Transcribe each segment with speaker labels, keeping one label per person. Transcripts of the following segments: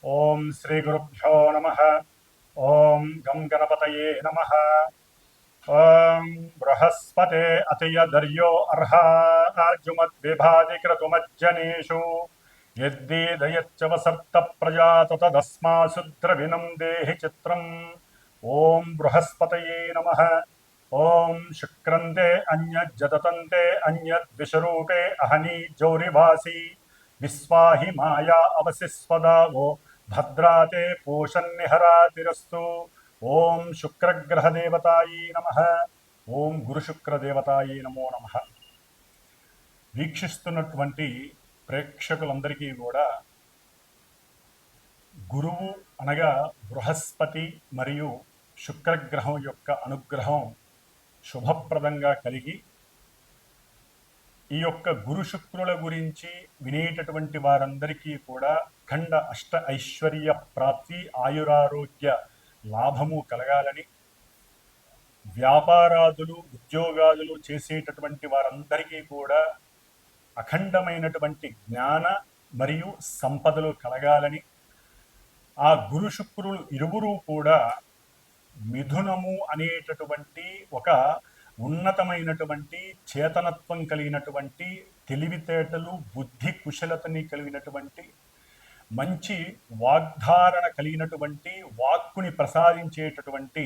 Speaker 1: ఓం శ్రీ గురుభ్యో నమః. ఓం గం గణపతయే నమః. ఓం బృహస్పతే అతియదర్యో అర్హాజుమద్విభాతి క్రతుమజ్జనేషు యద్దీదయచ్చవసర్త ప్రజాత తదస్మాసు ద్రవిణం దేహి చిత్రం. ఓం బృహస్పతయే నమః. ఓం శుక్రంతే అన్యజ్జతంతే అన్యద్విషరూపే అహనీ జౌరివాసి విశ్వాహి మాయా అవసిస్వదావో భద్రాతే పూషన్నిహరాతిరస్తు. ఓం శుక్రగ్రహదేవతాయే నమః. ఓం గురుశుక్రదేవతాయే నమో నమః. వీక్షిస్తున్నటువంటి ప్రేక్షకులందరికీ కూడా గురువు అనగా బృహస్పతి మరియు శుక్రగ్రహం యొక్క అనుగ్రహం శుభప్రదంగా కలిగి ఈ యొక్క గురు శుక్రుల గురించి వినేటటువంటి వారందరికీ కూడా ఖండ అష్ట ఐశ్వర్య ప్రాప్తి, ఆయురారోగ్య లాభము కలగాలని, వ్యాపారాదులు ఉద్యోగాదులు చేసేటటువంటి వారందరికీ కూడా అఖండమైనటువంటి జ్ఞాన మరియు సంపదలు కలగాలని, ఆ గురు శుక్రులు ఇరువురు కూడా మిథునము అనేటటువంటి ఒక ఉన్నతమైనటువంటి చేతనత్వం కలిగినటువంటి, తెలివితేటలు బుద్ధి కుశలతని కలిగినటువంటి, మంచి వాగ్ధారణ కలిగినటువంటి, వాక్కుని ప్రసాదించేటటువంటి,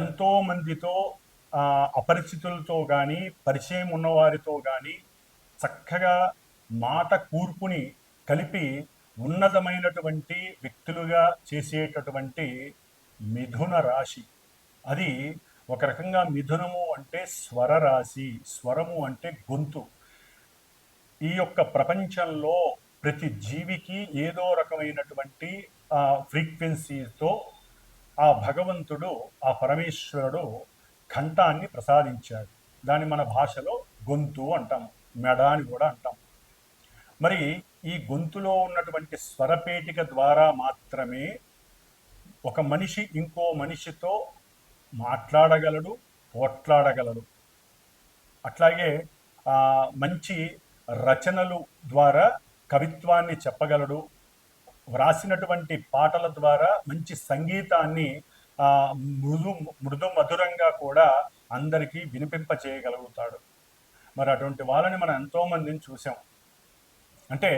Speaker 1: ఎంతో మందితో అపరిచితులతో కానీ పరిచయం ఉన్నవారితో కానీ చక్కగా మాట కూర్పుని కలిపి ఉన్నతమైనటువంటి వ్యక్తులుగా చేసేటటువంటి మిథున రాశి. అది ఒక రకంగా మిథునము అంటే స్వర రాశి, స్వరము అంటే గొంతు. ఈ యొక్క ప్రపంచంలో ప్రతి జీవికి ఏదో రకమైనటువంటి ఫ్రీక్వెన్సీతో ఆ భగవంతుడు, ఆ పరమేశ్వరుడు కంఠాన్ని ప్రసాదించాడు. దాన్ని మన భాషలో గొంతు అంటాం, మెడ అని కూడా అంటాం. మరి ఈ గొంతులో ఉన్నటువంటి స్వరపేటిక ద్వారా మాత్రమే ఒక మనిషి ఇంకో మనిషితో మాట్లాడగలడు, పోట్లాడగలడు. అట్లాగే మంచి రచనలు ద్వారా కవిత్వాన్ని చెప్పగలడు. వ్రాసినటువంటి పాటల ద్వారా మంచి సంగీతాన్ని మృదు మధురంగా కూడా అందరికీ వినిపింప చేయగలుగుతాడు. మరి అటువంటి వాళ్ళని మనం ఎంతోమందిని చూసాం. అంటే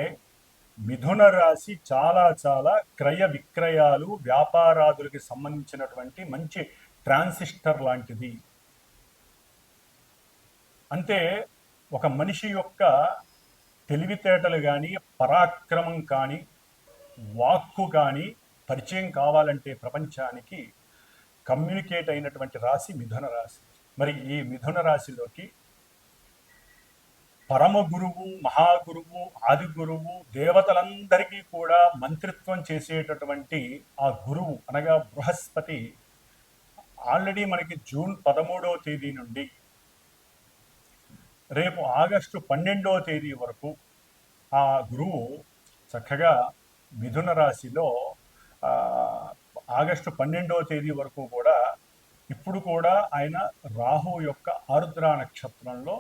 Speaker 1: మిథున రాశి చాలా చాలా క్రయ విక్రయాలు, వ్యాపారాదులకి సంబంధించినటువంటి మంచి ట్రాన్సిస్టర్ లాంటిది. అంటే ఒక మనిషి యొక్క తెలివితేటలు కానీ, పరాక్రమం కానీ, వాక్కు కానీ పరిచయం కావాలంటే ప్రపంచానికి కమ్యూనికేట్ అయినటువంటి రాశి మిథున రాశి. మరి ఈ మిథున రాశిలోకి పరమ గురువు, మహాగురువు, ఆది గురువు, దేవతలందరికీ కూడా మంత్రిత్వం చేసేటటువంటి ఆ గురువు అనగా బృహస్పతి ఆల్రెడీ మనకి జూన్ 13వ తేదీ నుండి రేపు ఆగస్టు 12వ తేదీ వరకు ఆ గురువు చక్కగా మిథున రాశిలో ఆగస్టు 12వ తేదీ వరకు కూడా ఇప్పుడు కూడా ఆయన రాహు యొక్క ఆరుద్ర నక్షత్రంలో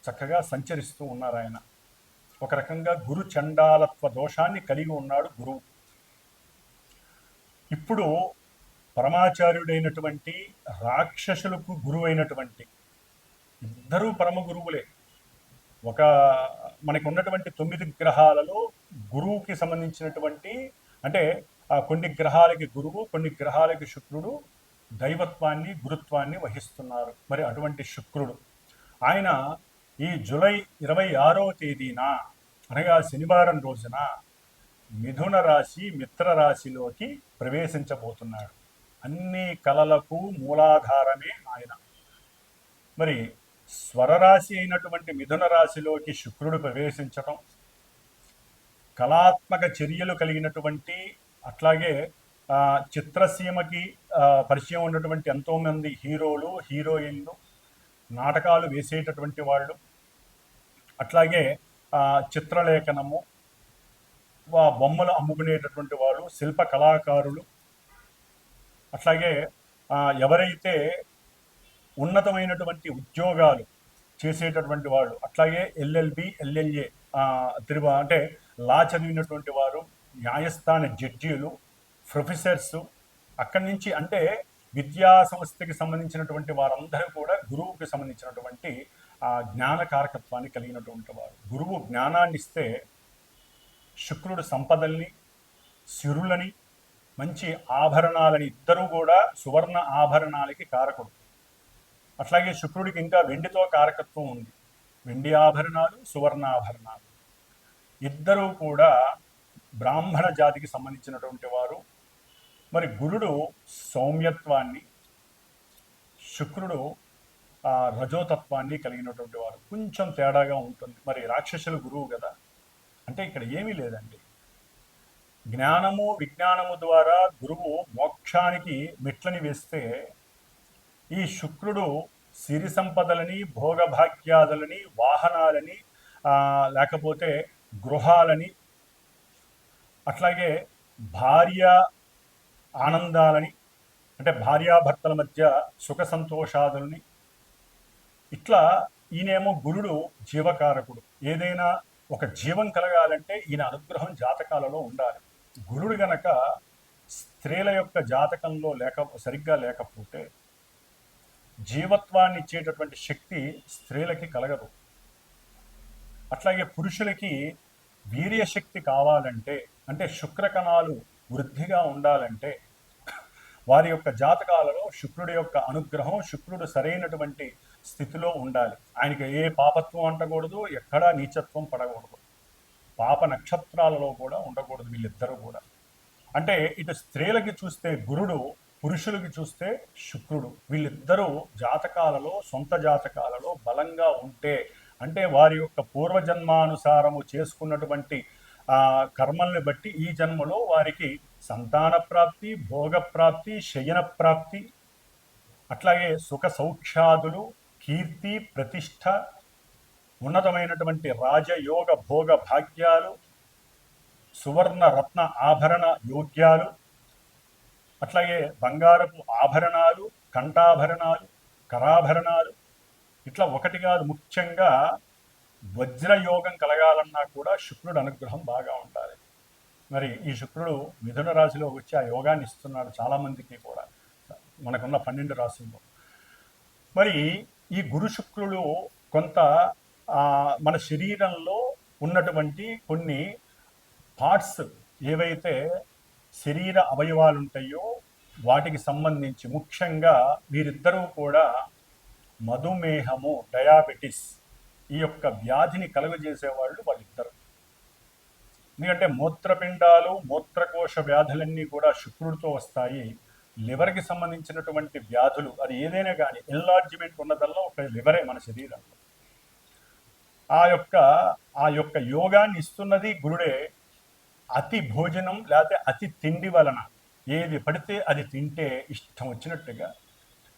Speaker 1: చక్కగా సంచరిస్తూ ఉన్నారు. ఆయన ఒక రకంగా గురు చండాలత్వ దోషాన్ని కలిగి ఉన్నాడు గురువు. ఇప్పుడు పరమాచార్యుడైనటువంటి, రాక్షసులకు గురువైనటువంటి ఇద్దరూ పరమ గురువులే. ఒక మనకు ఉన్నటువంటి 9 గ్రహాలలో గురువుకి సంబంధించినటువంటి, అంటే కొన్ని గ్రహాలకి గురువు, కొన్ని గ్రహాలకి శుక్రుడు దైవత్వాన్ని, గురుత్వాన్ని వహిస్తున్నారు. మరి అటువంటి శుక్రుడు ఆయన ఈ జూలై 26వ తేదీన అనగా శనివారం రోజున మిథున రాశి మిత్రరాశిలోకి ప్రవేశించబోతున్నాడు. అన్ని కళలకు మూలాధారమే ఆయన. మరి స్వరరాశి అయినటువంటి మిథున రాశిలోకి శుక్రుడు ప్రవేశించటం, కళాత్మక చర్యలు కలిగినటువంటి, అట్లాగే చిత్రసీమకి పరిచయం ఉన్నటువంటి ఎంతోమంది హీరోలు, హీరోయిన్లు, నాటకాలు వేసేటటువంటి వాళ్ళు, అట్లాగే చిత్రలేఖనము, బొమ్మలు అమ్ముకునేటటువంటి వాళ్ళు, శిల్ప కళాకారులు, అట్లాగే ఎవరైతే ఉన్నతమైనటువంటి ఉద్యోగాలు చేసేటటువంటి వాళ్ళు, అట్లాగే ఎల్ఎల్బి, ఎల్ఎల్ఏ అంటే లా చదివినటువంటి వారు, న్యాయస్థాన జడ్జీలు, ప్రొఫెసర్స్, అక్కడి నుంచి అంటే విద్యా సంస్థకి సంబంధించినటువంటి వారందరూ కూడా గురువుకి సంబంధించినటువంటి ఆ జ్ఞాన కారకత్వాన్ని కలిగినటువంటి వారు. గురువు జ్ఞానాన్ని ఇస్తే శుక్రుడు సంపదల్ని, సిరులని, మంచి ఆభరణాలని, ఇద్దరూ కూడా సువర్ణ ఆభరణాలకి కారకుడు. అట్లాగే శుక్రుడికి ఇంకా వెండితో కారకత్వం ఉంది. వెండి ఆభరణాలు, సువర్ణాభరణాలు ఇద్దరూ కూడా బ్రాహ్మణ జాతికి సంబంధించినటువంటి వారు. మరి గురుడు సౌమ్యత్వాన్ని, శుక్రుడు రజోతత్వాన్ని కలిగినటువంటి వారు. కొంచెం తేడాగా ఉంటుంది. మరి రాక్షసుల గురువు కదా, అంటే ఇక్కడ ఏమీ లేదండి. జ్ఞానము విజ్ఞానము ద్వారా గురువు మోక్షానికి మెట్లని వేస్తే, ఈ శుక్రుడు సిరి సంపదలని, భోగభాగ్యాదులని, వాహనాలని, లేకపోతే గృహాలని, అట్లాగే భార్య ఆనందాలని, అంటే భార్యాభర్తల మధ్య సుఖ సంతోషాదులని, ఇట్లా ఈయనేమో గురుడు జీవకారకుడు. ఏదైనా ఒక జీవం కలగాలంటే ఈయన అనుగ్రహం జాతకాలలో ఉండాలి. గురుడు గనక స్త్రీల యొక్క జాతకంలో సరిగ్గా లేకపోతే జీవత్వాన్ని ఇచ్చేటటువంటి శక్తి స్త్రీలకి కలగదు. అట్లాగే పురుషులకి వీర్యశక్తి కావాలంటే, అంటే శుక్రకణాలు వృద్ధిగా ఉండాలంటే వారి యొక్క జాతకాలలో శుక్రుడి యొక్క అనుగ్రహం, శుక్రుడు సరైనటువంటి స్థితిలో ఉండాలి. ఆయనకి ఏ పాపత్వం అంటకూడదు, ఎక్కడా నీచత్వం పడకూడదు, పాప నక్షత్రాలలో కూడా ఉండకూడదు వీళ్ళిద్దరూ కూడా. అంటే ఇటు స్త్రీలకి చూస్తే గురుడు, పురుషులకి చూస్తే శుక్రుడు. వీళ్ళిద్దరూ జాతకాలలో, సొంత జాతకాలలో బలంగా ఉంటే, అంటే వారి యొక్క పూర్వజన్మానుసారము చేసుకున్నటువంటి కర్మల్ని బట్టి ఈ జన్మలో వారికి సంతాన ప్రాప్తి, భోగప్రాప్తి, శయన ప్రాప్తి, అట్లాగే సుఖ సౌఖ్యాదులు, కీర్తి, ప్రతిష్ట, ఉన్నతమైనటువంటి రాజయోగ భోగ భాగ్యాలు, సువర్ణ రత్న ఆభరణ యోగ్యాలు, అట్లాగే బంగారపు ఆభరణాలు, కంఠాభరణాలు, కరాభరణాలు, ఇట్లా ఒకటి కాదు, ముఖ్యంగా వజ్రయోగం కలగాలన్నా కూడా శుక్రుడు అనుగ్రహం బాగా ఉండాలి. మరి ఈ శుక్రుడు మిథున రాశిలో వచ్చి ఆ యోగాన్ని ఇస్తున్నాడు చాలామందికి కూడా, మనకున్న 12 రాశుల్లో. మరి ఈ గురు శుక్రులు కొంత మన శరీరంలో ఉన్నటువంటి కొన్ని పార్ట్స్ ఏవైతే శరీర అవయవాలు ఉంటాయో వాటికి సంబంధించి, ముఖ్యంగా వీరిద్దరూ కూడా మధుమేహము, డయాబెటిస్, ఈ యొక్క వ్యాధిని కలుగజేసేవాళ్ళు వాళ్ళిద్దరు. ఎందుకంటే మూత్రపిండాలు, మూత్రకోశ వ్యాధులన్నీ కూడా శుక్రుడితో వస్తాయి. లివర్కి సంబంధించినటువంటి వ్యాధులు, అది ఏదైనా కానీ ఎన్లార్జ్మెంట్ ఉన్నదల్లా ఒక లివరే మన శరీరంలో. ఆ యొక్క యోగాన్ని ఇస్తున్నది గురుడే. అతి భోజనం లేకపోతే అతి తిండి వలన ఏది పడితే అది తింటే ఇష్టం వచ్చినట్టుగా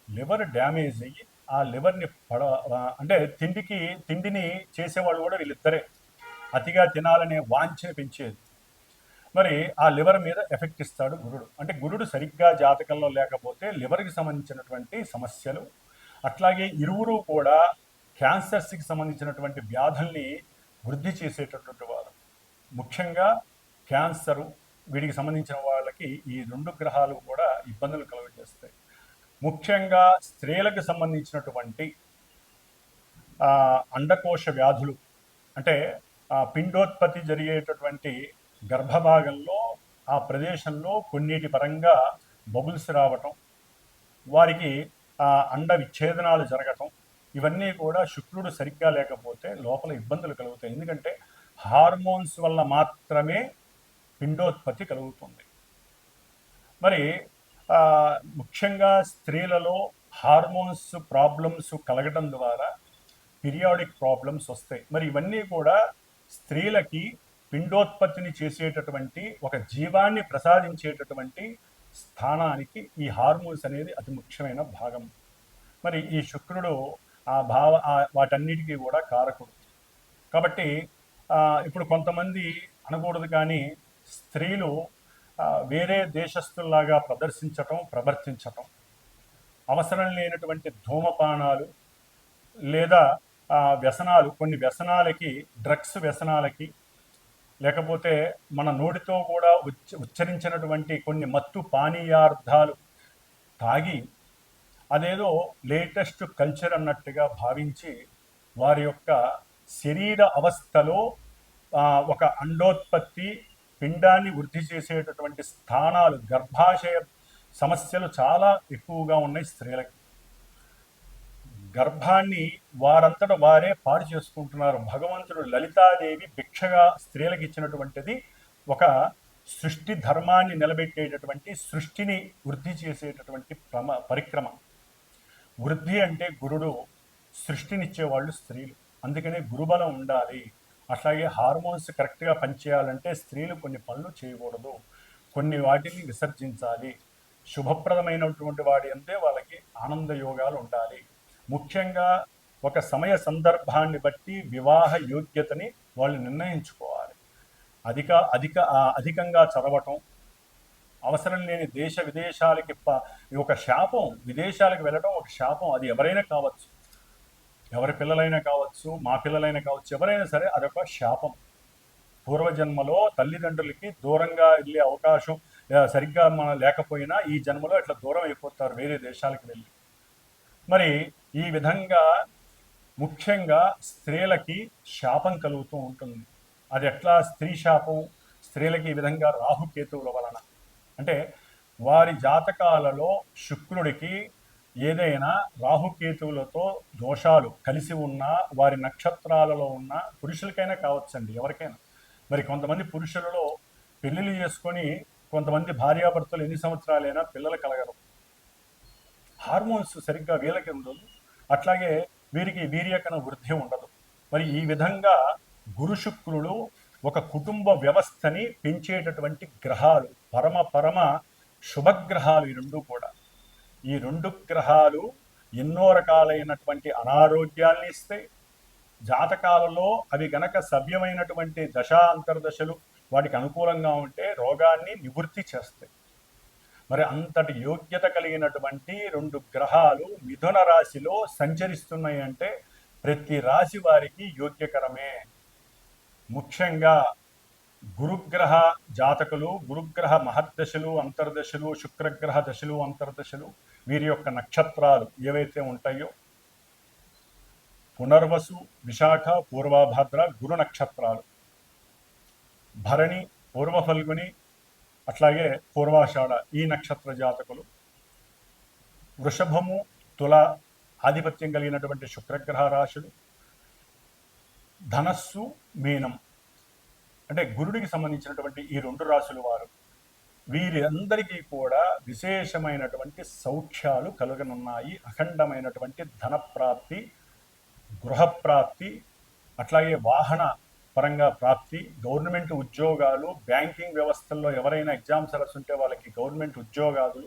Speaker 1: లివర్ డ్యామేజ్ అయ్యి ఆ లివర్ని అంటే తిండిని చేసేవాళ్ళు కూడా వీళ్ళిద్దరే. అతిగా తినాలనే వాంఛని పెంచేది. మరి ఆ లివర్ మీద ఎఫెక్ట్ ఇస్తాడు గురుడు. అంటే గురుడు సరిగ్గా జాతకంలో లేకపోతే లివర్కి సంబంధించినటువంటి సమస్యలు, అట్లాగే ఇరువురు కూడా క్యాన్సర్స్కి సంబంధించినటువంటి వ్యాధుల్ని వృద్ధి చేసేటటువంటి వారు. ముఖ్యంగా క్యాన్సరు, వీటికి సంబంధించిన వాళ్ళకి ఈ 2 గ్రహాలు కూడా ఇబ్బందులు కలుగజేస్తాయి. ముఖ్యంగా స్త్రీలకు సంబంధించినటువంటి అండకోశ వ్యాధులు, అంటే పిండోత్పత్తి జరిగేటటువంటి గర్భభాగంలో ఆ ప్రదేశంలో కొన్నిటి పరంగా బబుల్స్ రావటం, వారికి అండ విచ్ఛేదనాలు జరగటం, ఇవన్నీ కూడా శుక్రుడు సరిగ్గా లేకపోతే లోపల ఇబ్బందులు కలుగుతాయి. ఎందుకంటే హార్మోన్స్ వల్ల మాత్రమే పిండోత్పత్తి కలుగుతుంది. మరి ముఖ్యంగా స్త్రీలలో హార్మోన్స్ ప్రాబ్లమ్స్ కలగటం ద్వారా పీరియాడిక్ ప్రాబ్లమ్స్ వస్తాయి. మరి ఇవన్నీ కూడా స్త్రీలకి పిండోత్పత్తిని చేసేటటువంటి, ఒక జీవాన్ని ప్రసాదించేటటువంటి స్థానానికి ఈ హార్మోన్స్ అనేది అతి ముఖ్యమైన భాగం. మరి ఈ శుక్రుడు వాటన్నిటికీ కూడా కారకుడు. కాబట్టి ఇప్పుడు కొంతమంది అనకూడదు కానీ స్త్రీలు వేరే దేశస్తుల్లాగా ప్రవర్తించటం, అవసరం లేనటువంటి ధూమపానాలు లేదా వ్యసనాలు, కొన్ని వ్యసనాలకి, డ్రగ్స్ వ్యసనాలకి, లేకపోతే మన నోటితో కూడా ఉచ్చరించినటువంటి కొన్ని మత్తు పానీయార్థాలు తాగి అదేదో లేటెస్ట్ కల్చర్ అన్నట్టుగా భావించి వారి యొక్క శరీర అవస్థలో ఒక అండోత్పత్తి పిండాన్ని వృద్ధి చేసేటటువంటి స్థానాలు గర్భాశయ సమస్యలు చాలా ఎక్కువగా ఉన్నాయి స్త్రీలకి. గర్భాన్ని వారంతట వారే పాడు చేసుకుంటున్నారు. భగవంతుడు లలితాదేవి భిక్షగా స్త్రీలకు ఇచ్చినటువంటిది ఒక సృష్టి ధర్మాన్ని నిలబెట్టేటటువంటి, సృష్టిని వృద్ధి చేసేటటువంటి పరిక్రమ. వృద్ధి అంటే గురుడు, సృష్టినిచ్చేవాళ్ళు స్త్రీలు. అందుకనే గురుబలం ఉండాలి. అట్లాగే హార్మోన్స్ కరెక్ట్గా పనిచేయాలంటే స్త్రీలు కొన్ని పనులు చేయకూడదు, కొన్ని వాటిని విసర్జించాలి. శుభప్రదమైనటువంటి వాడి అంతే వాళ్ళకి ఆనంద యోగాలు ఉండాలి. ముఖ్యంగా ఒక సమయ సందర్భాన్ని బట్టి వివాహ యోగ్యతని వాళ్ళు నిర్ణయించుకోవాలి. అధికంగా చదవటం, అవసరం లేని దేశ విదేశాలకి ఒక శాపం. విదేశాలకు వెళ్ళడం ఒక శాపం. అది ఎవరైనా కావచ్చు, ఎవరి పిల్లలైనా కావచ్చు, మా పిల్లలైనా కావచ్చు, ఎవరైనా సరే అదొక శాపం. పూర్వజన్మలో తల్లిదండ్రులకి దూరంగా వెళ్ళే అవకాశం సరిగ్గా లేకపోయినా ఈ జన్మలో ఇట్లా దూరం అయిపోతారు వేరే దేశాలకు వెళ్ళి. మరి ఈ విధంగా ముఖ్యంగా స్త్రీలకి శాపం కలుగుతూ ఉంటుంది. అది ఎట్లా స్త్రీ శాపం? స్త్రీలకి ఈ విధంగా రాహుకేతువుల వలన. అంటే వారి జాతకాలలో శుక్రుడికి ఏదైనా రాహుకేతువులతో దోషాలు కలిసి ఉన్నా, వారి నక్షత్రాలలో ఉన్న పురుషులకైనా కావచ్చండి, ఎవరికైనా. మరి కొంతమంది పురుషులలో పెళ్లిళ్ళు చేసుకొని కొంతమంది భార్యాభర్తలు ఎన్ని సంవత్సరాలైనా పిల్లలు కలగరు. హార్మోన్స్ సరిగ్గా వీళ్ళకి ఉండదు, అట్లాగే వీరికి వీర్యకణ వృద్ధి ఉండదు. మరి ఈ విధంగా గురు శుక్రులు ఒక కుటుంబ వ్యవస్థని పెంచేటటువంటి గ్రహాలు, పరమ శుభగ్రహాలు ఈ రెండు కూడా. ఈ రెండు గ్రహాలు ఎన్నో రకాలైనటువంటి అనారోగ్యాల్ని ఇస్తాయి. జాతకాలలో అవి గనక సవ్యమైనటువంటి దశా అంతర్దశలు వాటికి అనుకూలంగా ఉంటే రోగాన్ని నివృత్తి చేస్తాయి. మరి అంతటి యోగ్యత కలిగినటువంటి రెండు గ్రహాలు మిథున రాశిలో సంచరిస్తున్నాయి అంటే ప్రతి రాశి వారికి యోగ్యకరమే. ముఖ్యంగా గురుగ్రహ జాతకులు, గురుగ్రహ మహర్దశలు, అంతర్దశలు, శుక్రగ్రహ దశలు, అంతర్దశలు, వీరి యొక్క నక్షత్రాలు ఏవైతే ఉంటాయో పునర్వసు, విశాఖ, పూర్వభద్ర గురు నక్షత్రాలు, భరణి, పూర్వ ఫల్గుని, అట్లాగే పూర్వాషాఢ ఈ నక్షత్ర జాతకులు, వృషభము, తుల ఆధిపత్యం కలిగినటువంటి శుక్రగ్రహ రాశులు, ధనస్సు, మీనం అంటే గురుడికి సంబంధించినటువంటి ఈ రెండు రాశుల వారు, వీరందరికీ కూడా విశేషమైనటువంటి సౌఖ్యాలు కలుగనున్నాయి. అఖండమైనటువంటి ధనప్రాప్తి, గృహప్రాప్తి, అట్లాగే వాహన పరంగా ప్రాప్తి, గవర్నమెంట్ ఉద్యోగాలు, బ్యాంకింగ్ వ్యవస్థల్లో ఎవరైనా ఎగ్జామ్స్ రాస్తుంటే వాళ్ళకి గవర్నమెంట్ ఉద్యోగాలు,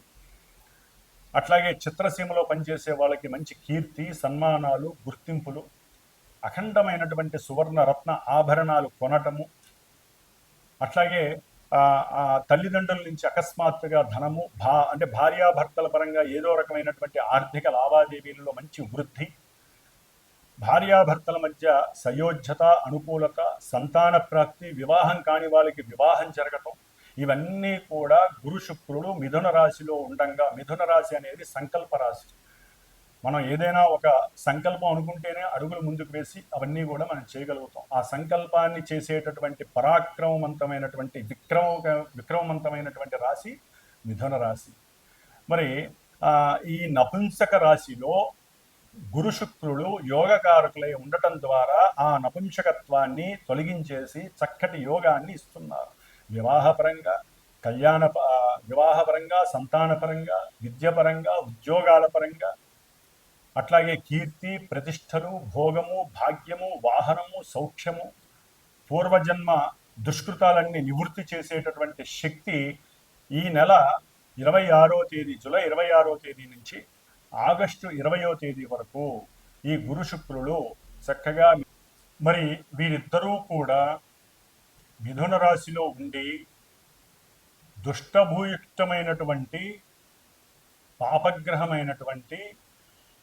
Speaker 1: అట్లాగే చిత్రసీమలో పనిచేసే వాళ్ళకి మంచి కీర్తి, సన్మానాలు, గుర్తింపులు, అఖండమైనటువంటి సువర్ణ రత్న ఆభరణాలు కొనటము, అట్లాగే తల్లిదండ్రుల నుంచి అకస్మాత్తుగా ధనము, అంటే భార్యాభర్తల పరంగా ఏదో రకమైనటువంటి ఆర్థిక లావాదేవీలలో మంచి వృద్ధి, భార్యాభర్తల మధ్య సయోధ్యత, అనుకూలత, సంతాన ప్రాప్తి, వివాహం కాని వాళ్ళకి వివాహం జరగటం, ఇవన్నీ కూడా గురు శుక్రుడు మిథున రాశిలో ఉండంగా. మిథున రాశి అనేది సంకల్ప రాశి. మనం ఏదైనా ఒక సంకల్పం అనుకుంటేనే అడుగులు ముందుకు వేసి అవన్నీ కూడా మనం చేయగలుగుతాం. ఆ సంకల్పాన్ని చేసేటటువంటి పరాక్రమవంతమైనటువంటి విక్రమవంతమైనటువంటి రాశి మిథున రాశి. మరి ఈ నపుంసక రాశిలో గురు శుక్రుడు యోగకారకులై ఉండటం ద్వారా ఆ నపుంసకత్వాన్ని తొలగించేసి చక్కటి యోగాన్ని ఇస్తున్నారు. వివాహపరంగా, వివాహపరంగా, సంతానపరంగా, విద్యపరంగా, ఉద్యోగాల పరంగా, అట్లాగే కీర్తి, ప్రతిష్టలు, భోగము, భాగ్యము, వాహనము, సౌఖ్యము, పూర్వజన్మ దుష్కృతాలన్నీ నివృత్తి చేసేటటువంటి శక్తి ఈ నెల 26వ తేదీ, జూలై 26వ తేదీ నుంచి ఆగస్టు 20వ తేదీ వరకు ఈ గురు శుక్రులు చక్కగా. మరి వీరిద్దరూ కూడా మిథున రాశిలో ఉండి దుష్టభూయుక్తమైనటువంటి పాపగ్రహమైనటువంటి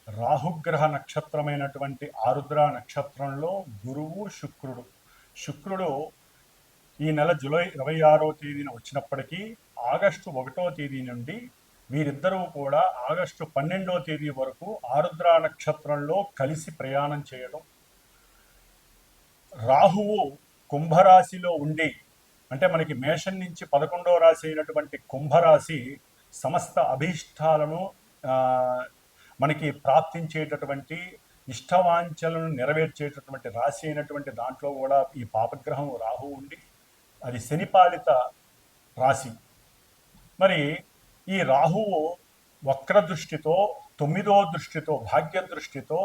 Speaker 1: రాహుగ్రహ నక్షత్రమైనటువంటి ఆరుద్ర నక్షత్రంలో గురువు శుక్రుడు ఈ నెల జూలై 26వ తేదీన వచ్చినప్పటికీ ఆగస్టు 1వ తేదీ నుండి వీరిద్దరూ కూడా ఆగస్టు 12వ తేదీ వరకు ఆరుద్ర నక్షత్రంలో కలిసి ప్రయాణం చేయడం, రాహువు కుంభరాశిలో ఉండి, అంటే మనకి మేషం నుంచి 11వ రాశి అయినటువంటి కుంభరాశి సమస్త అభీష్టాలను మనకి ప్రాప్తించేటటువంటి ఇష్టవాంఛలను నెరవేర్చేటటువంటి రాశి అయినటువంటి దాంట్లో కూడా ఈ పాపగ్రహం రాహు ఉండి అది శనిపాలిత రాశి. మరి ఈ రాహువు వక్ర దృష్టితో 9వ దృష్టితో భాగ్య దృష్టితో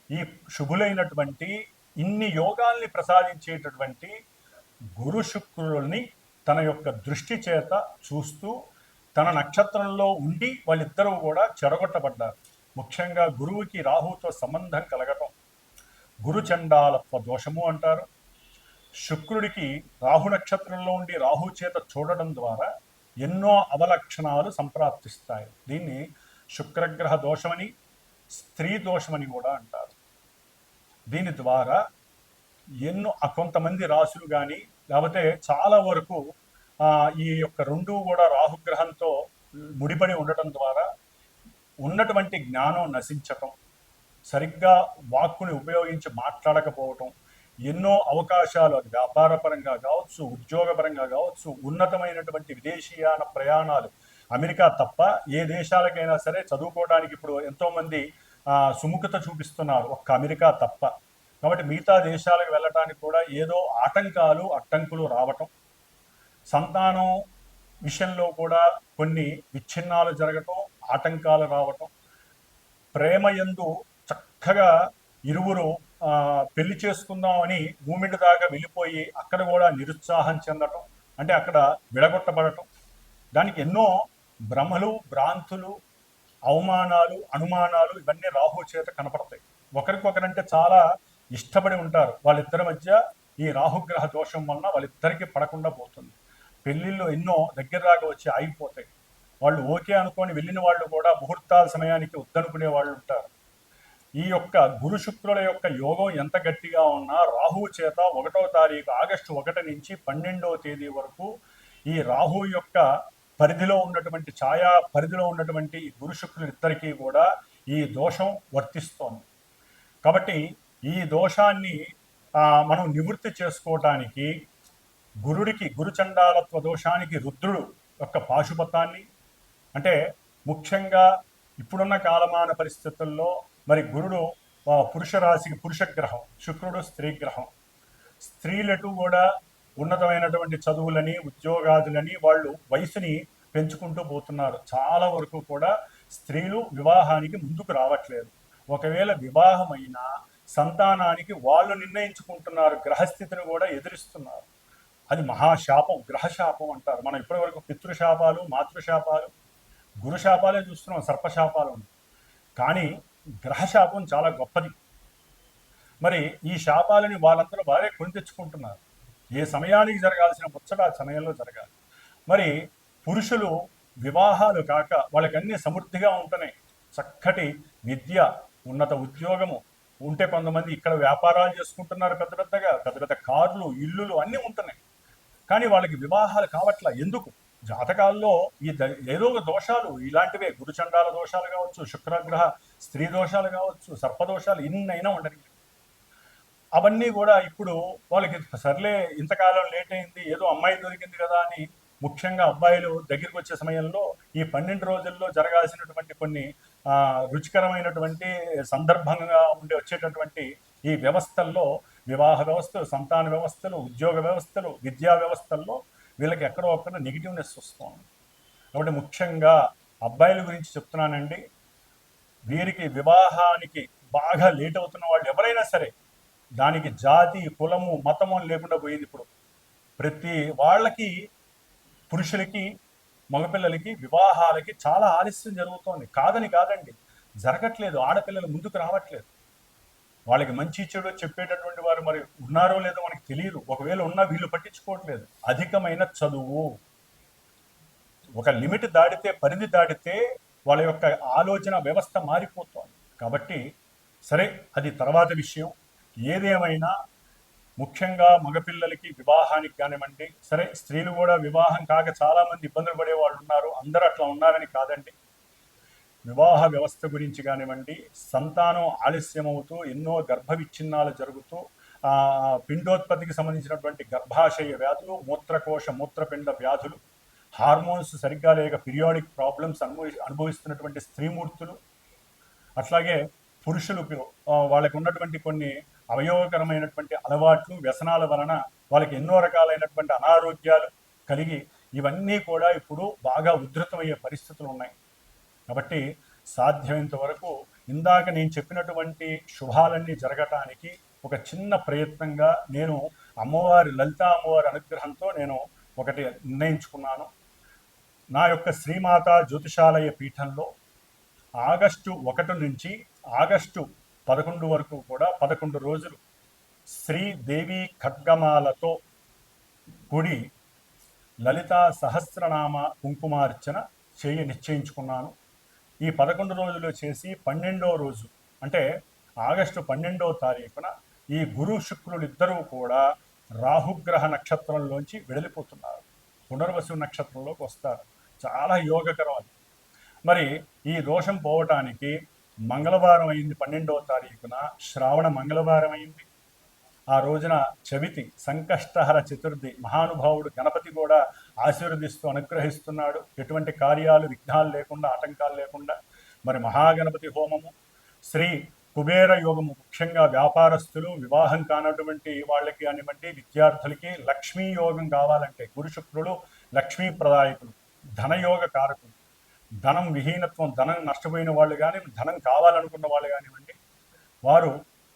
Speaker 1: ఈ శుభులైనటువంటి ఇన్ని యోగాల్ని ప్రసాదించేటటువంటి గురు శుక్రుల్ని తన యొక్క దృష్టి చేత చూస్తూ తన నక్షత్రంలో ఉండి వాళ్ళిద్దరూ కూడా చెడగొట్టబడ్డారు. ముఖ్యంగా గురువుకి రాహుతో సంబంధం కలగటం గురు చండాలత్వ దోషము అంటారు. శుక్రుడికి రాహు నక్షత్రంలో ఉండి రాహు చేత చూడడం ద్వారా ఎన్నో అవలక్షణాలు సంప్రాప్తిస్తాయి. దీన్ని శుక్రగ్రహ దోషమని, స్త్రీ దోషమని కూడా అంటారు. దీని ద్వారా ఎన్నో కొంతమంది రాసులు కానీ లేకపోతే చాలా వరకు ఈ యొక్క రెండు కూడా రాహుగ్రహంతో ముడిపడి ఉండటం ద్వారా ఉన్నటువంటి జ్ఞానం నశించటం, సరిగ్గా వాక్కుని ఉపయోగించి మాట్లాడకపోవటం, ఎన్నో అవకాశాలు అది వ్యాపారపరంగా కావచ్చు, ఉద్యోగపరంగా కావచ్చు, ఉన్నతమైనటువంటి విదేశీయాన ప్రయాణాలు అమెరికా తప్ప ఏ దేశాలకైనా సరే చదువుకోవడానికి ఇప్పుడు ఎంతోమంది సుముఖత చూపిస్తున్నారు, ఒక్క అమెరికా తప్ప. కాబట్టి మిగతా దేశాలకు వెళ్ళటానికి కూడా ఏదో ఆటంకాలు అడ్డంకులు రావటం, సంతానం విషయంలో కూడా కొన్ని విచ్ఛిన్నాలు జరగటం, ఆటంకాలు రావటం, ప్రేమయందు చక్కగా ఇరువురు పెళ్లి చేసుకుందామని మూమెంట్ దాకా వెళ్ళిపోయి అక్కడ కూడా నిరుత్సాహం చెందటం, అంటే అక్కడ విడగొట్టబడటం, దానికి ఎన్నో భ్రమలు, భ్రాంతులు, అవమానాలు, అనుమానాలు ఇవన్నీ రాహు చేత కనపడతాయి. ఒకరికొకరంటే చాలా ఇష్టపడి ఉంటారు. వాళ్ళిద్దరి మధ్య ఈ రాహుగ్రహ దోషం వలన వాళ్ళిద్దరికీ పడకుండా పోతుంది. పెళ్ళిళ్ళు ఎన్నో దగ్గర దాకా వచ్చి ఆగిపోతాయి. వాళ్ళు ఓకే అనుకొని వెళ్ళిన వాళ్ళు కూడా ముహూర్తాల సమయానికి వద్దనుకునే వాళ్ళు ఉంటారు. ఈ యొక్క గురు శుక్రుల యొక్క యోగం ఎంత గట్టిగా ఉన్నా రాహువు చేత 1వ తారీఖు ఆగస్టు 1 నుంచి 12వ తేదీ వరకు ఈ రాహు యొక్క పరిధిలో ఉన్నటువంటి ఛాయా పరిధిలో ఉన్నటువంటి గురు శుక్రులు ఇద్దరికీ కూడా ఈ దోషం వర్తిస్తోంది. కాబట్టి ఈ దోషాన్ని మనం నివృత్తి చేసుకోవటానికి గురుడికి గురుచండాలత్వ దోషానికి రుద్రుడు యొక్క పాశుపతాన్ని, అంటే ముఖ్యంగా ఇప్పుడున్న కాలమాన పరిస్థితుల్లో మరి గురుడు పురుష రాశికి పురుషగ్రహం, శుక్రుడు స్త్రీగ్రహం. స్త్రీలటు కూడా ఉన్నతమైనటువంటి చదువులని, ఉద్యోగాదులని వాళ్ళు వయసుని పెంచుకుంటూ పోతున్నారు. చాలా వరకు కూడా స్త్రీలు వివాహానికి ముందుకు రావట్లేదు. ఒకవేళ వివాహమైనా సంతానానికి వాళ్ళు నిర్ణయించుకుంటున్నారు, గ్రహస్థితిని కూడా ఎదురిస్తున్నారు. అది మహాశాపం, గ్రహశాపం అంటారు. మనం ఇప్పటివరకు పితృశాపాలు, మాతృశాపాలు, గురుశాపాలే చూస్తున్నాం, సర్పశాపాలు. కానీ గ్రహశాపం చాలా గొప్పది. మరి ఈ శాపాలని వాళ్ళందరూ వారే కొని తెచ్చుకుంటున్నారు. ఏ సమయానికి జరగాల్సిన ముచ్చట ఆ సమయంలో జరగాలి. మరి పురుషులు వివాహాలు కాక వాళ్ళకి అన్ని సమృద్ధిగా ఉంటున్నాయి. చక్కటి విద్య, ఉన్నత ఉద్యోగము ఉంటే కొంతమంది ఇక్కడ వ్యాపారాలు చేసుకుంటున్నారు, పెద్ద పెద్ద కార్లు, ఇల్లులు అన్నీ ఉంటున్నాయి. కానీ వాళ్ళకి వివాహాలు కావట్లా. ఎందుకు? జాతకాల్లో ఈ ఏదో దోషాలు ఇలాంటివే, గురుచండాల దోషాలు కావచ్చు, శుక్రగ్రహ స్త్రీ దోషాలు కావచ్చు, సర్పదోషాలు ఇన్నైనా ఉండని. అవన్నీ కూడా ఇప్పుడు వాళ్ళకి సర్లే ఇంతకాలం లేట్ అయింది, ఏదో అమ్మాయి దొరికింది కదా అని, ముఖ్యంగా అబ్బాయిలు దగ్గరికి వచ్చే సమయంలో ఈ 12 రోజుల్లో జరగాల్సినటువంటి కొన్ని రుచికరమైనటువంటి సందర్భంగా వచ్చేటటువంటి ఈ వ్యవస్థల్లో, వివాహ వ్యవస్థలు, సంతాన వ్యవస్థలు, ఉద్యోగ వ్యవస్థలు, విద్యా వ్యవస్థల్లో వీళ్ళకి ఎక్కడో ఒక్కడ నెగిటివ్నెస్ వస్తుంది. కాబట్టి ముఖ్యంగా అబ్బాయిల గురించి చెప్తున్నానండి. వీరికి వివాహానికి బాగా లేట్ అవుతున్న వాళ్ళు ఎవరైనా సరే, దానికి జాతి, కులము, మతము లేకుండా పోయింది. ఇప్పుడు ప్రతి వాళ్ళకి, పురుషులకి, మగపిల్లలకి వివాహాలకి చాలా ఆలస్యం జరుగుతోంది. కాదండి, జరగట్లేదు. ఆడపిల్లలు ముందుకు రావట్లేదు. వాళ్ళకి మంచి చెడు చెప్పేటటువంటి వారు మరి ఉన్నారో లేదో మనకి తెలియదు. ఒకవేళ ఉన్నా వీళ్ళు పట్టించుకోవట్లేదు. అధికమైన చదువు, ఒక లిమిట్ దాటితే, పరిధి దాటితే వాళ్ళ యొక్క ఆలోచన వ్యవస్థ మారిపోతోంది. కాబట్టి సరే, అది తర్వాత విషయం. ఏదేమైనా ముఖ్యంగా మగపిల్లలకి వివాహానికి కానివ్వండి, సరే స్త్రీలు కూడా వివాహం కాక చాలామంది ఇబ్బందులు పడే వాళ్ళు ఉన్నారు, అందరూ అట్లా ఉన్నారని కాదండి. వివాహ వ్యవస్థ గురించి కానివ్వండి, సంతానం ఆలస్యమవుతూ ఎన్నో గర్భ విచ్ఛిన్నాలు జరుగుతూ పిండోత్పత్తికి సంబంధించినటువంటి గర్భాశయ వ్యాధులు, మూత్రకోశ మూత్రపిండ వ్యాధులు, హార్మోన్స్ సరిగ్గా లేక పీరియాడిక్ ప్రాబ్లమ్స్ అనుభవిస్తున్నటువంటి స్త్రీమూర్తులు, అట్లాగే పురుషులకు వాళ్ళకి ఉన్నటువంటి కొన్ని అవయవకరమైనటువంటి అలవాట్లు, వ్యసనాల వలన వాళ్ళకి ఎన్నో రకాలైనటువంటి అనారోగ్యాలు కలిగి ఇవన్నీ కూడా ఇప్పుడు బాగా ఉధృతమయ్యే పరిస్థితులు ఉన్నాయి. కాబట్టి సాధ్యమైనంత వరకు ఇందాక నేను చెప్పినటువంటి శుభాలన్నీ జరగటానికి ఒక చిన్న ప్రయత్నంగా నేను లలితా అమ్మవారి అనుగ్రహంతో నేను ఒకటి నిర్ణయించుకున్నాను. నా యొక్క శ్రీమాత జ్యోతిషాలయ పీఠంలో ఆగస్టు 1 నుంచి ఆగస్టు 11 వరకు కూడా 11 రోజులు శ్రీదేవి ఖడ్గమాలతో కూడి లలితా సహస్రనామ కుంకుమార్చన నిశ్చయించుకున్నాను. ఈ 11 రోజులు చేసి 12వ రోజు అంటే ఆగస్టు 12వ తారీఖున ఈ గురు శుక్రులు ఇద్దరూ కూడా రాహుగ్రహ నక్షత్రంలోంచి వెడలిపోతున్నారు, పునర్వసు నక్షత్రంలోకి వస్తారు. చాలా యోగకరం అది. మరి ఈ దోషం పోవటానికి మంగళవారం అయింది, 12వ తారీఖున శ్రావణ మంగళవారం అయింది. ఆ రోజున చవితి సంకష్టహర చతుర్థి, మహానుభావుడు గణపతి కూడా ఆశీర్వదిస్తూ అనుగ్రహిస్తున్నాడు, ఎటువంటి కార్యాలు విఘ్నాలు లేకుండా ఆటంకాలు లేకుండా. మరి మహాగణపతి హోమము, శ్రీ కుబేర యోగము, ముఖ్యంగా వ్యాపారస్తులు, వివాహం కానటువంటి వాళ్ళకి కానివ్వండి, విద్యార్థులకి లక్ష్మీ యోగం కావాలంటే గురు శుక్రులు లక్ష్మీ ప్రదాయకులు, ధనయోగ కారకులు. ధనం విహీనత్వం, ధనం నష్టపోయిన వాళ్ళు కానీ, ధనం కావాలనుకున్న వాళ్ళు కానివ్వండి, వారు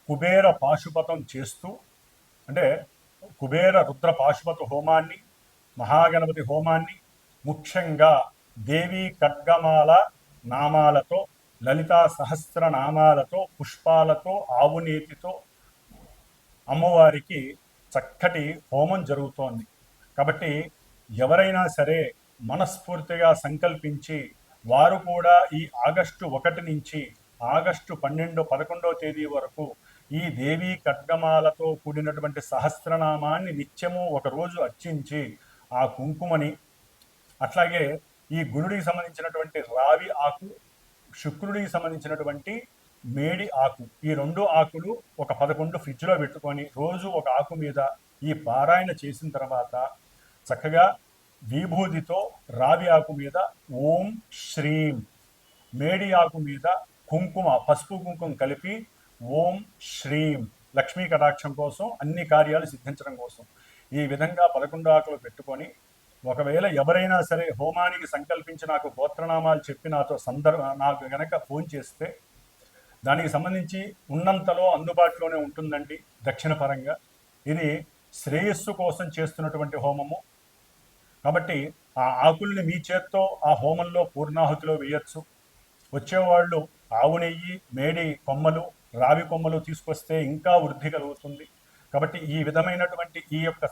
Speaker 1: కుబేర పాశుపతం చేస్తూ, అంటే కుబేర రుద్ర పాశుపత హోమాన్ని, మహాగణపతి హోమాన్ని, ముఖ్యంగా దేవీ ఖడ్గమాల నామాలతో, లలితా సహస్ర నామాలతో, పుష్పాలతో, ఆవునేతితో అమ్మవారికి చక్కటి హోమం జరుగుతోంది. కాబట్టి ఎవరైనా సరే మనస్ఫూర్తిగా సంకల్పించి వారు కూడా ఈ ఆగస్టు 1 నుంచి ఆగస్టు 11వ తేదీ వరకు ఈ దేవీ ఖడ్గమాలతో కూడినటువంటి సహస్రనామాన్ని నిత్యము ఒకరోజు అర్చించి ఆ కుంకుమని, అట్లాగే ఈ గురుడికి సంబంధించినటువంటి రావి ఆకు, శుక్రుడికి సంబంధించినటువంటి మేడి ఆకు, ఈ 2 ఆకులు ఒక 11 ఫ్రిడ్జ్లో పెట్టుకొని రోజు ఒక ఆకు మీద ఈ పారాయణ చేసిన తర్వాత చక్కగా విభూతితో రావి ఆకు మీద ఓం శ్రీం, మేడి ఆకు మీద కుంకుమ, పసుపు కుంకుమ కలిపి ఓం శ్రీం, లక్ష్మీ కటాక్షం కోసం, అన్ని కార్యాలు సిద్ధించడం కోసం ఈ విధంగా 11 ఆకులు పెట్టుకొని, ఒకవేళ ఎవరైనా సరే హోమానికి సంకల్పించి నాకు గోత్రనామాలు చెప్పి నాకు గనక ఫోన్ చేస్తే దానికి సంబంధించి ఉన్నంతలో అందుబాటులోనే ఉంటుందండి. దక్షిణ పరంగా ఇది శ్రేయస్సు కోసం చేస్తున్నటువంటి హోమము కాబట్టి ఆ ఆకుల్ని మీ చేత్తో ఆ హోమంలో పూర్ణాహుతిలో వేయచ్చు. వచ్చేవాళ్ళు ఆవు నెయ్యి, మేడి కొమ్మలు, రావి కొమ్మలు తీసుకొస్తే ఇంకా వృద్ధి కలుగుతుంది. కాబట్టి ఈ విధమైనటువంటి ఈ యొక్క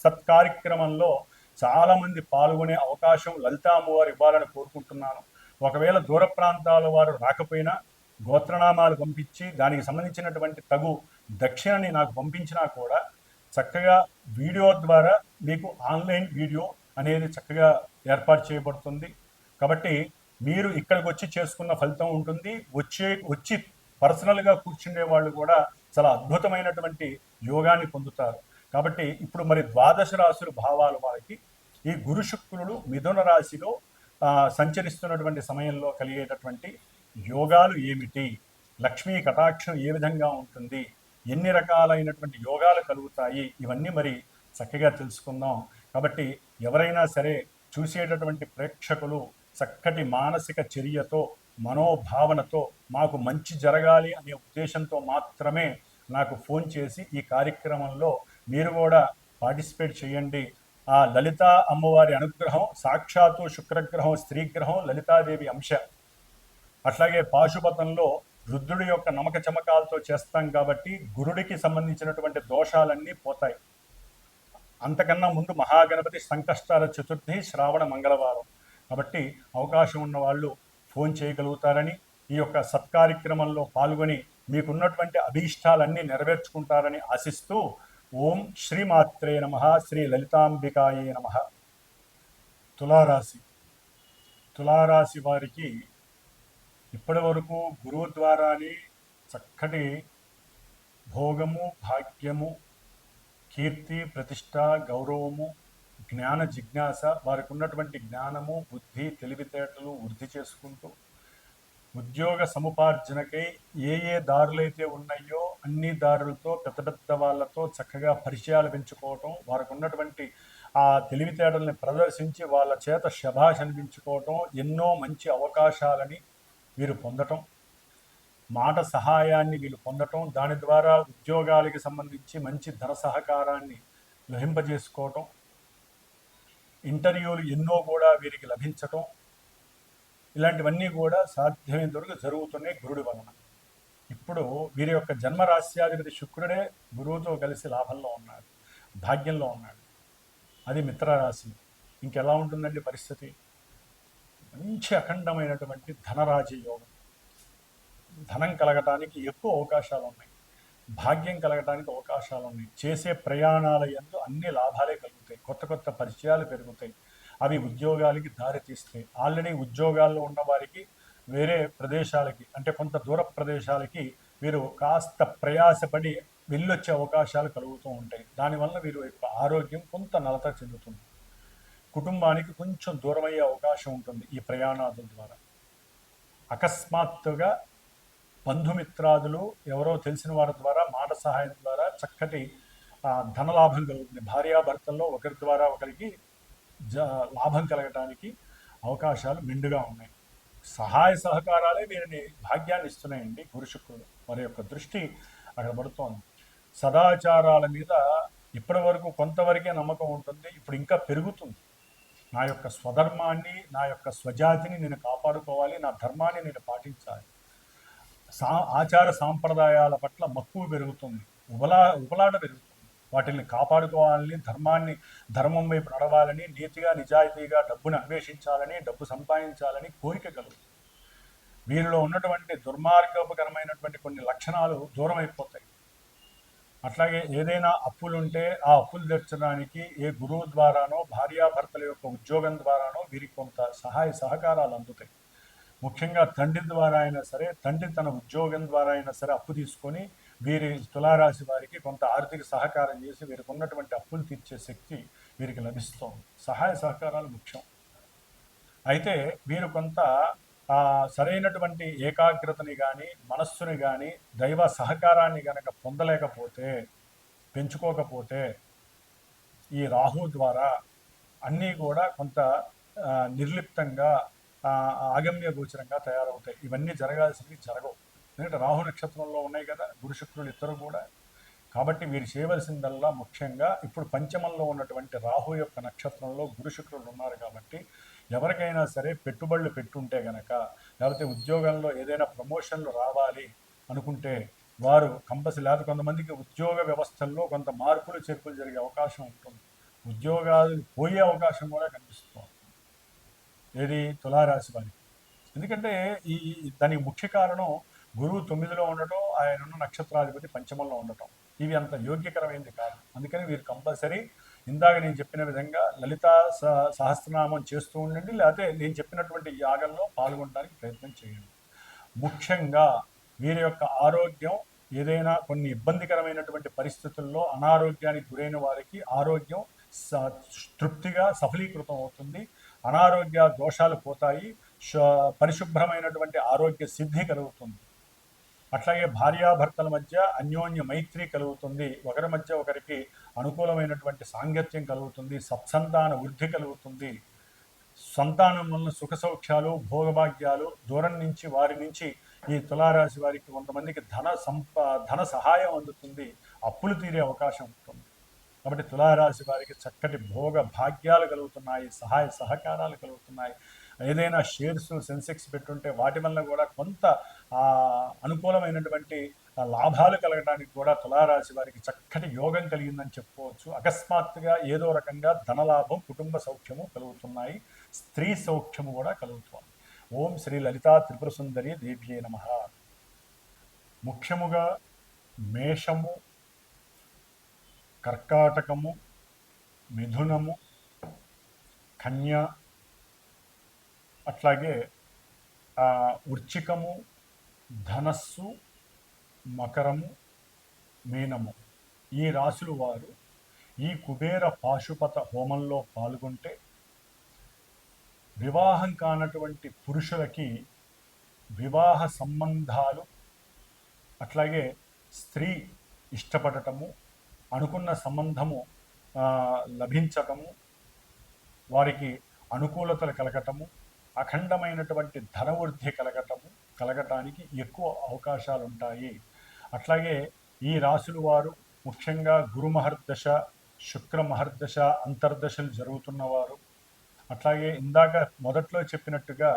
Speaker 1: సత్కార్యక్రమంలో చాలామంది పాల్గొనే అవకాశం లలితా అమ్మవారు ఇవ్వాలని కోరుకుంటున్నాను. ఒకవేళ దూర ప్రాంతాల వారు రాకపోయినా గోత్రనామాలు పంపించి దానికి సంబంధించినటువంటి తగు దక్షిణని నాకు పంపించినా కూడా చక్కగా వీడియో ద్వారా మీకు ఆన్లైన్ వీడియో అనేది చక్కగా ఏర్పాటు చేయబడుతుంది. కాబట్టి మీరు ఇక్కడికి వచ్చి చేసుకున్న ఫలితం ఉంటుంది. వచ్చి పర్సనల్గా కూర్చునే వాళ్ళు కూడా చాలా అద్భుతమైనటువంటి యోగాన్ని పొందుతారు. కాబట్టి ఇప్పుడు మరి ద్వాదశ రాశుల భావాలు వారికి ఈ గురు శుక్రులు మిథున రాశిలో సంచరిస్తున్నటువంటి సమయంలో కలిగేటటువంటి యోగాలు ఏమిటి, లక్ష్మీ కటాక్షం ఏ విధంగా ఉంటుంది, ఎన్ని రకాలైనటువంటి యోగాలు కలుగుతాయి, ఇవన్నీ మరి చక్కగా తెలుసుకుందాం. కాబట్టి ఎవరైనా సరే చూసేటటువంటి ప్రేక్షకులు చక్కటి మానసిక చర్యతో, మనోభావనతో మాకు మంచి జరగాలి అనే ఉద్దేశంతో మాత్రమే నాకు ఫోన్ చేసి ఈ కార్యక్రమంలో మీరు కూడా పార్టిసిపేట్ చేయండి. ఆ లలితా అమ్మవారి అనుగ్రహం, సాక్షాత్తు శుక్రగ్రహం, స్త్రీగ్రహం, లలితాదేవి అంశ, అట్లాగే పాశుపతంలో రుద్రుడి యొక్క నమక చమకాలతో చేస్తాం కాబట్టి గురుడికి సంబంధించినటువంటి దోషాలన్నీ పోతాయి. అంతకన్నా ముందు మహాగణపతి సంకష్టాల చతుర్థి, శ్రావణ మంగళవారం. కాబట్టి అవకాశం ఉన్న వాళ్ళు ఫోన్ చేయగలుగుతారని, ఈ యొక్క సత్కార్యక్రమంలో పాల్గొని మీకున్నటువంటి అభీష్టాలన్నీ నెరవేర్చుకుంటారని ఆశిస్తూ ఓం శ్రీమాత్రే నమః, శ్రీ లలితాంబికాయే నమః. తులారాశి. తులారాశి వారికి ఇప్పటి వరకు గురువు ద్వారానే చక్కటి భోగము, భాగ్యము, కీర్తి, ప్రతిష్ట, గౌరవము, జ్ఞాన జిజ్ఞాస, వారికి ఉన్నటువంటి జ్ఞానము, బుద్ధి, తెలివితేటలు వృద్ధి చేసుకుంటూ ఉద్యోగ సముపార్జనకై ఏ దారులైతే ఉన్నాయో అన్ని దారులతో పెద్ద పెద్ద వాళ్ళతో చక్కగా పరిచయాలు పెంచుకోవటం, వారికి ఉన్నటువంటి ఆ తెలివితేటల్ని ప్రదర్శించి వాళ్ళ చేత శభాష్ అనిపించుకోవటం, ఎన్నో మంచి అవకాశాలని వీరు పొందటం, మాట సహాయాన్ని వీళ్ళు పొందటం, దాని ద్వారా ఉద్యోగాలకి సంబంధించి మంచి ధన సహకారాన్ని లభింపజేసుకోవటం, ఇంటర్వ్యూలు ఎన్నో కూడా వీరికి లభించటం, ఇలాంటివన్నీ కూడా సాధ్యమైనంత వరకు జరుగుతున్నాయి గురుడి వలన. ఇప్పుడు వీరి యొక్క జన్మరాశ్యాధిపతి శుక్రుడే గురువుతో కలిసి లాభంలో ఉన్నాడు, భాగ్యంలో ఉన్నాడు. అది మిత్రరాశి. ఇంకెలా ఉంటుందండి పరిస్థితి? మంచి అఖండమైనటువంటి ధనరాజయోగం, ధనం కలగటానికి ఎక్కువ అవకాశాలు ఉన్నాయి, భాగ్యం కలగటానికి అవకాశాలు ఉన్నాయి. చేసే ప్రయాణాల యందు అన్ని లాభాలే కలుగుతాయి, కొత్త కొత్త పరిచయాలు పెరుగుతాయి, అవి ఉద్యోగాలకి దారి తీస్తాయి. ఆల్రెడీ ఉద్యోగాల్లో ఉన్న వారికి వేరే ప్రదేశాలకి, అంటే కొంత దూర ప్రదేశాలకి వీరు కాస్త ప్రయాసపడి వెళ్ళొచ్చే అవకాశాలు కలుగుతూ ఉంటాయి. దానివల్ల వీరు యొక్క ఆరోగ్యం కొంత నలత చెందుతుంది, కుటుంబానికి కొంచెం దూరమయ్యే అవకాశం ఉంటుంది ఈ ప్రయాణాల ద్వారా. అకస్మాత్తుగా బంధుమిత్రాదులు ఎవరో తెలిసిన వారి ద్వారా మాట సహాయం ద్వారా చక్కటి ధనలాభం కలుగుతుంది. భార్యాభర్తల్లో ఒకరి ద్వారా ఒకరికి లాభం కలగటానికి అవకాశాలు మెండుగా ఉన్నాయి. సహాయ సహకారాలే వీరిని భాగ్యాన్ని ఇస్తున్నాయండి. గురు శుక్రుడు వారి యొక్క దృష్టి అక్కడ పడుతోంది. సదాచారాల మీద ఇప్పటి వరకు కొంతవరకే నమ్మకం ఉంటుంది, ఇప్పుడు ఇంకా పెరుగుతుంది. నా యొక్క స్వధర్మాన్ని, నా యొక్క స్వజాతిని నేను కాపాడుకోవాలి, నా ధర్మాన్ని నేను పాటించాలి, ఆచార సాంప్రదాయాల పట్ల మక్కువ పెరుగుతుంది, ఉపలాట పెరుగుతుంది. వాటిని కాపాడుకోవాలని, ధర్మం వైపు నడవాలని, నీతిగా నిజాయితీగా డబ్బును అన్వేషించాలని, డబ్బు సంపాదించాలని కోరిక కలుగుతుంది. వీరిలో ఉన్నటువంటి దుర్మార్గకరమైనటువంటి కొన్ని లక్షణాలు దూరం అయిపోతాయి. అట్లాగే ఏదైనా అప్పులుంటే ఆ అప్పులు తీర్చడానికి ఏ గురువు ద్వారానో, భార్యాభర్తల యొక్క ఉద్యోగం ద్వారానో వీరికి కొంత సహాయ సహకారాలు అందుతాయి. ముఖ్యంగా తండ్రి ద్వారా అయినా సరే, తండ్రి తన ఉద్యోగం ద్వారా అయినా సరే అప్పు తీసుకొని వీరి తులారాశి వారికి కొంత ఆర్థిక సహకారం చేసి వీరికి ఉన్నటువంటి అప్పులు తీర్చే శక్తి వీరికి లభిస్తోంది. సహాయ సహకారాలు ముఖ్యం. అయితే వీరు కొంత సరైనటువంటి ఏకాగ్రతని కానీ, మనస్సుని కానీ, దైవ సహకారాన్ని కనుక పొందలేకపోతే, పెంచుకోకపోతే ఈ రాహు ద్వారా అన్నీ కూడా కొంత నిర్లిప్తంగా, ఆగమ్య గోచరంగా తయారవుతాయి. ఇవన్నీ జరగాల్సినవి జరగవు. ఎందుకంటే రాహు నక్షత్రంలో ఉన్నాయి కదా గురు శుక్రులు ఇద్దరు కూడా. కాబట్టి వీరు చేయవలసిందల్లా ముఖ్యంగా ఇప్పుడు పంచమంలో ఉన్నటువంటి రాహు యొక్క నక్షత్రంలో గురు శుక్రులు ఉన్నారు కాబట్టి ఎవరికైనా సరే పెట్టుబడులు పెట్టుంటే గనక, లేకపోతే ఉద్యోగంలో ఏదైనా ప్రమోషన్లు రావాలి అనుకుంటే వారు కంపల్సరీ, లేకపోతే కొంతమందికి ఉద్యోగ వ్యవస్థల్లో కొంత మార్పులు చేర్పులు జరిగే అవకాశం ఉంటుంది, ఉద్యోగాలు పోయే అవకాశం కూడా కనిపిస్తుంది ఏది తులారాశి వారికి. ఎందుకంటే దానికి ముఖ్య కారణం గురువు 9లో ఉండటం, ఆయన ఉన్న నక్షత్రాధిపతి పంచమంలో ఉండటం. ఇవి అంత యోగ్యకరమైనది కాదు. అందుకని వీరు కంపల్సరీ ఇందాక నేను చెప్పిన విధంగా లలితా సహస్రనామం చేస్తూ ఉండండి, లేకపోతే నేను చెప్పినటువంటి యాగంలో పాల్గొనడానికి ప్రయత్నం చేయండి. ముఖ్యంగా వీరి యొక్క ఆరోగ్యం ఏదైనా కొన్ని ఇబ్బందికరమైనటువంటి పరిస్థితుల్లో అనారోగ్యానికి గురైన వారికి ఆరోగ్యం తృప్తిగా సఫలీకృతం అవుతుంది, అనారోగ్య దోషాలు పోతాయి, పరిశుభ్రమైనటువంటి ఆరోగ్య సిద్ధి కలుగుతుంది. అట్లాగే భార్యాభర్తల మధ్య అన్యోన్య మైత్రి కలుగుతుంది, ఒకరి మధ్య ఒకరికి అనుకూలమైనటువంటి సాంగత్యం కలుగుతుంది, సత్సంతాన వృద్ధి కలుగుతుంది, సంతానం వలన సుఖ సౌఖ్యాలు, భోగభాగ్యాలు, దూరం నుంచి వారి నుంచి ఈ తులారాశి వారికి కొంతమందికి ధన సహాయం అందుతుంది, అప్పులు తీరే అవకాశం ఉంటుంది. కాబట్టి తులారాశి వారికి చక్కటి భోగ భాగ్యాలు కలుగుతున్నాయి, సహాయ సహకారాలు కలుగుతున్నాయి. ఏదైనా షేర్స్ సెన్సెక్స్ పెట్టుంటే వాటి వల్ల కూడా కొంత అనుకూలమైనటువంటి లాభాలు కలగడానికి కూడా తులారాశి వారికి చక్కటి యోగం కలిగిందని చెప్పుకోవచ్చు. అకస్మాత్తుగా ఏదో రకంగా ధనలాభం, కుటుంబ సౌఖ్యము కలుగుతున్నాయి, స్త్రీ సౌఖ్యము కూడా కలుగుతుంది. ఓం శ్రీ లలితా త్రిపుర సుందరి దేవ్యే నమః. ముఖ్యముగా మేషము, కర్కాటకము, మిథునము, కన్య, అట్లాగే వృచ్చికము, ధనస్సు, మకరము, మీనము, ఈ రాశులు వారు ఈ కుబేర పాశుపత హోమంలో పాల్గొంటే వివాహం కానటువంటి పురుషులకి వివాహ సంబంధాలు, అట్లాగే స్త్రీ ఇష్టపడటము, అనుకున్న సంబంధము లభించటము, వారికి అనుకూలతలు కలగటము, అఖండమైనటువంటి ధనవృద్ధి కలగటానికి ఎక్కువ అవకాశాలు ఉంటాయి. అట్లాగే ఈ రాశుల వారు ముఖ్యంగా గురు మహర్దశ, శుక్ర మహర్దశ అంతర్దశలు జరుగుతున్నవారు, అట్లాగే ఇందాక మొదట్లో చెప్పినట్టుగా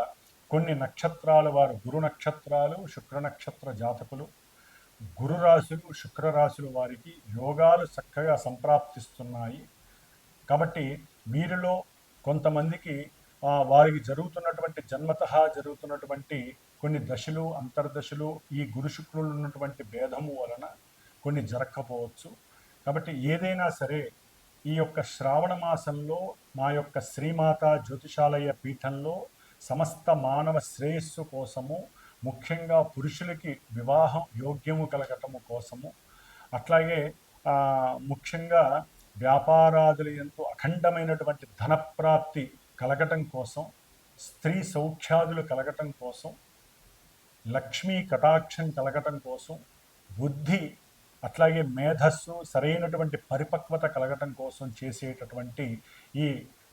Speaker 1: కొన్ని నక్షత్రాల వారు గురు నక్షత్రాలు, శుక్ర నక్షత్ర జాతకులు, గురు రాశులు, శుక్ర రాశుల వారికి యోగాలు చక్కగా సంప్రాప్తిస్తున్నాయి. కాబట్టి వీరిలో కొంతమందికి వారికి జరుగుతున్నటువంటి జన్మతః జరుగుతున్నటువంటి కొన్ని దశలు, అంతర్దశలు ఈ గురు శుక్రులు ఉన్నటువంటి భేదము వలన కొన్ని జరగకపోవచ్చు. కాబట్టి ఏదైనా సరే ఈ యొక్క శ్రావణ మాసంలో మా యొక్క శ్రీమాత జ్యోతిషాలయ పీఠంలో సమస్త మానవ శ్రేయస్సు కోసము, ముఖ్యంగా పురుషులకి వివాహం యోగ్యము కలగటము కోసము, అట్లాగే ముఖ్యంగా వ్యాపారాదులు ఎంతో అఖండమైనటువంటి ధనప్రాప్తి కలగటం కోసం, స్త్రీ సౌఖ్యాదులు కలగటం కోసం, లక్ష్మీ కటాక్షం కలగటం కోసం, బుద్ధి అట్లాగే మేధస్సు సరైనటువంటి పరిపక్వత కలగటం కోసం చేసేటటువంటి ఈ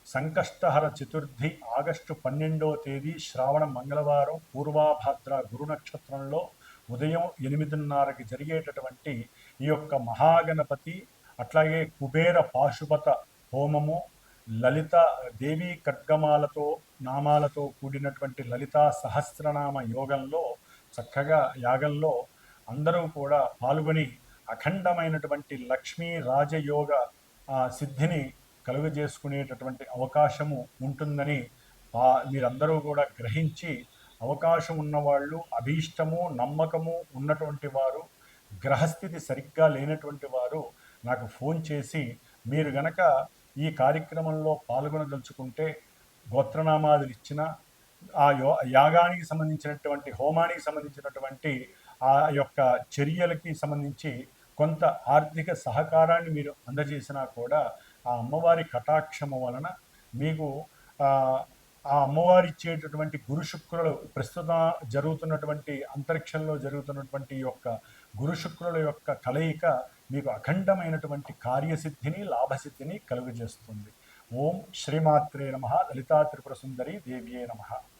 Speaker 1: సంకష్టహర చతుర్థి ఆగస్టు 12వ తేదీ శ్రావణ మంగళవారం పూర్వాభాద్ర గురు నక్షత్రంలో ఉదయం 8:30కి జరిగేటటువంటి ఈ యొక్క మహాగణపతి అట్లాగే కుబేర పాశుపత హోమము, లలిత దేవీ ఖడ్గమాలతో నామాలతో కూడినటువంటి లలితా సహస్రనామ యోగంలో చక్కగా యాగంలో అందరూ కూడా పాల్గొని అఖండమైనటువంటి లక్ష్మీ రాజయోగ సిద్ధిని కలుగజేసుకునేటటువంటి అవకాశము ఉంటుందని మీరందరూ కూడా గ్రహించి, అవకాశం ఉన్నవాళ్ళు, అభీష్టము నమ్మకము ఉన్నటువంటి వారు, గ్రహస్థితి సరిగ్గా లేనటువంటి వారు నాకు ఫోన్ చేసి మీరు గనక ఈ కార్యక్రమంలో పాల్గొనదలుచుకుంటే గోత్రనామాదులు ఇచ్చిన ఆ యాగానికి సంబంధించినటువంటి హోమానికి సంబంధించినటువంటి ఆ యొక్క చర్యలకి సంబంధించి కొంత ఆర్థిక సహకారాన్ని మీరు అందజేసినా కూడా ఆ అమ్మవారి కటాక్షము వలన మీకు ఆ అమ్మవారి ఇచ్చేటటువంటి గురు శుక్రులు ప్రస్తుతం జరుగుతున్నటువంటి అంతరిక్షంలో జరుగుతున్నటువంటి యొక్క గురు శుక్రుల యొక్క కలయిక మీకు అఖండమైనటువంటి కార్యసిద్ధిని, లాభసిద్ధిని కలుగజేస్తుంది. ఓం శ్రీమాత్రే నమః. లలితా త్రిపుర సుందరి దేవ్యే నమః.